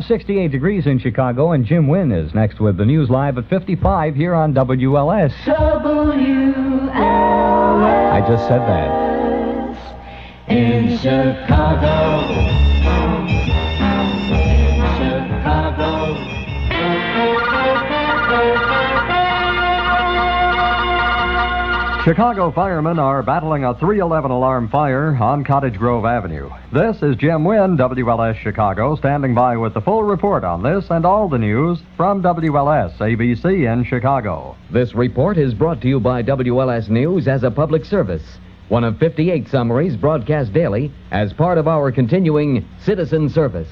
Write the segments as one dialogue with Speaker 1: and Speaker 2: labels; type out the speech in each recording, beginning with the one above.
Speaker 1: 68 degrees in Chicago, and Jim Wynne is next with the news live at 55 here on WLS.
Speaker 2: WLS.
Speaker 1: I just said that.
Speaker 2: In Chicago. In Chicago.
Speaker 3: Chicago firemen are battling a 311 alarm fire on Cottage Grove Avenue. This is Jim Wynne, WLS Chicago, standing by with the full report on this and all the news from WLS ABC in Chicago.
Speaker 4: This report is brought to you by WLS News as a public service, one of 58 summaries broadcast daily as part of our continuing citizen service.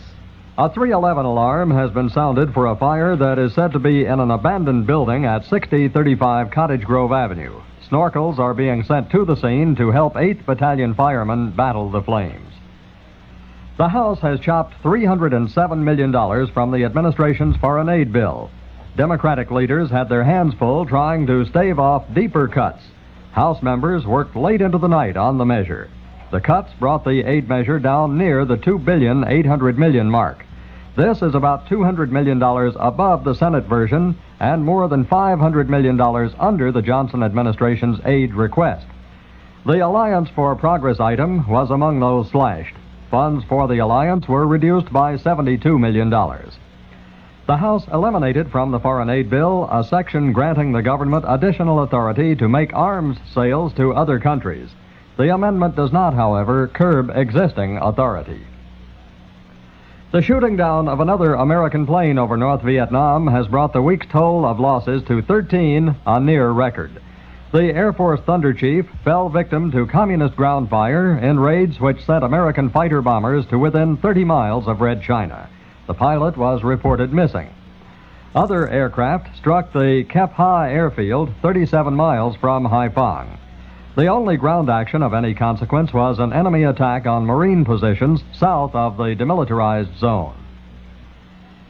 Speaker 3: A 311 alarm has been sounded for a fire that is said to be in an abandoned building at 6035 Cottage Grove Avenue. Snorkels are being sent to the scene to help 8th Battalion firemen battle the flames. The House has chopped $307 million from the administration's foreign aid bill. Democratic leaders had their hands full trying to stave off deeper cuts. House members worked late into the night on the measure. The cuts brought the aid measure down near the $2.8 billion mark. This is about $200 million above the Senate version and more than $500 million under the Johnson administration's aid request. The Alliance for Progress item was among those slashed. Funds for the Alliance were reduced by $72 million. The House eliminated from the foreign aid bill a section granting the government additional authority to make arms sales to other countries. The amendment does not, however, curb existing authority. The shooting down of another American plane over North Vietnam has brought the week's toll of losses to 13, a near record. The Air Force Thunder Chief fell victim to communist ground fire in raids which sent American fighter bombers to within 30 miles of Red China. The pilot was reported missing. Other aircraft struck the Kep Ha airfield 37 miles from Haiphong. The only ground action of any consequence was an enemy attack on Marine positions south of the demilitarized zone.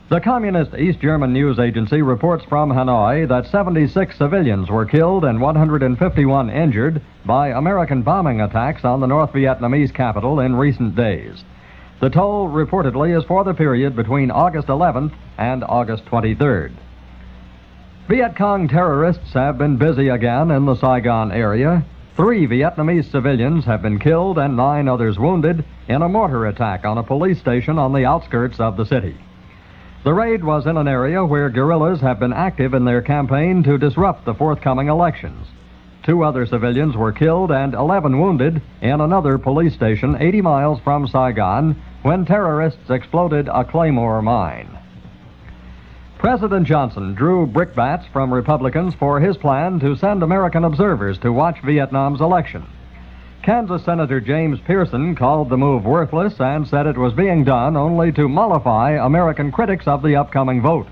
Speaker 3: The Communist East German news agency reports from Hanoi that 76 civilians were killed and 151 injured by American bombing attacks on the North Vietnamese capital in recent days. The toll reportedly is for the period between August 11th and August 23rd. Viet Cong terrorists have been busy again in the Saigon area. 3 Vietnamese civilians have been killed and 9 others wounded in a mortar attack on a police station on the outskirts of the city. The raid was in an area where guerrillas have been active in their campaign to disrupt the forthcoming elections. 2 other civilians were killed and 11 wounded in another police station 80 miles from Saigon when terrorists exploded a Claymore mine. President Johnson drew brickbats from Republicans for his plan to send American observers to watch Vietnam's election. Kansas Senator James Pearson called the move worthless and said it was being done only to mollify American critics of the upcoming vote.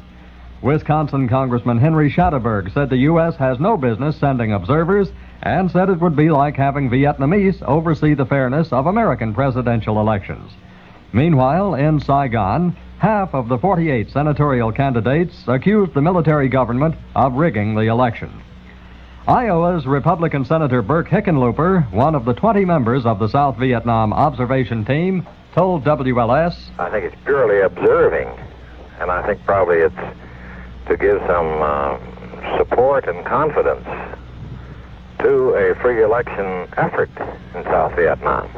Speaker 3: Wisconsin Congressman Henry Schadeberg said the U.S. has no business sending observers and said it would be like having Vietnamese oversee the fairness of American presidential elections. Meanwhile, in Saigon, half of the 48 senatorial candidates accused the military government of rigging the election. Iowa's Republican Senator Burke Hickenlooper, one of the 20 members of the South Vietnam observation team, told WLS,
Speaker 5: I think it's purely observing, and I think probably it's to give some support and confidence to a free election effort in South Vietnam.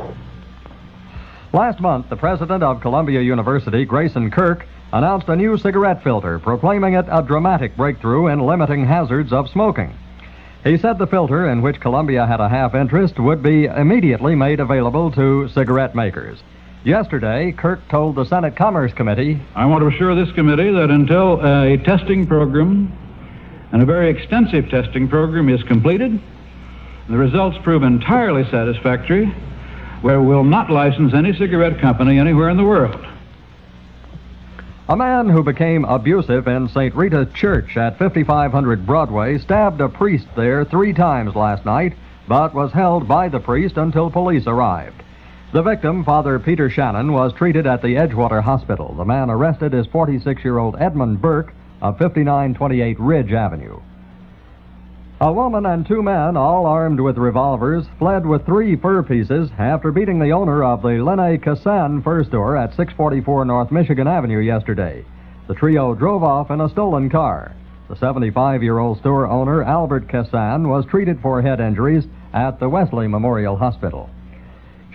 Speaker 3: Last month, the president of Columbia University, Grayson Kirk, announced a new cigarette filter, proclaiming it a dramatic breakthrough in limiting hazards of smoking. He said the filter, in which Columbia had a half interest, would be immediately made available to cigarette makers. Yesterday, Kirk told the Senate Commerce Committee,
Speaker 6: I want to assure this committee that until a testing program, and a very extensive testing program, is completed, the results prove entirely satisfactory, where we will not license any cigarette company anywhere in the world.
Speaker 3: A man who became abusive in St. Rita Church at 5500 Broadway stabbed a priest there 3 times last night, but was held by the priest until police arrived. The victim, Father Peter Shannon, was treated at the Edgewater Hospital. The man arrested is 46-year-old Edmund Burke of 5928 Ridge Avenue. A woman and two men, all armed with revolvers, fled with 3 fur pieces after beating the owner of the Wynne Kassan fur store at 644 North Michigan Avenue yesterday. The trio drove off in a stolen car. The 75-year-old store owner, Albert Kassan, was treated for head injuries at the Wesley Memorial Hospital.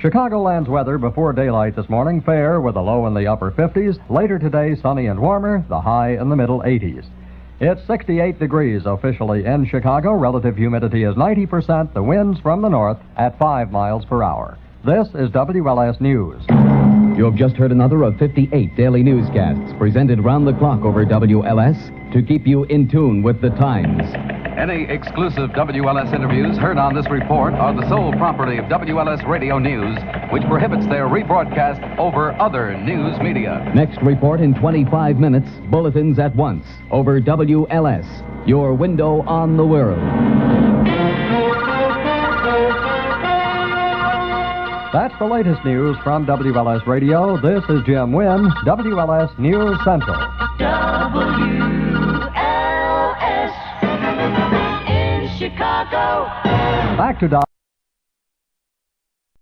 Speaker 3: Chicagoland's weather before daylight this morning, fair with a low in the upper 50s. Later today, sunny and warmer, the high in the middle 80s. It's 68 degrees officially in Chicago. Relative humidity is 90%. The winds from the north at 5 miles per hour. This is WLS News.
Speaker 4: You have just heard another of 58 daily newscasts presented round the clock over WLS to keep you in tune with the times.
Speaker 7: Any exclusive WLS interviews heard on this report are the sole property of WLS Radio News, which prohibits their rebroadcast over other news media.
Speaker 4: Next report in 25 minutes, bulletins at once over WLS, your window on the world.
Speaker 3: That's the latest news from WLS Radio. This is Jim Wynne, WLS News Central.
Speaker 2: WLS in Chicago.
Speaker 3: Back to Doc.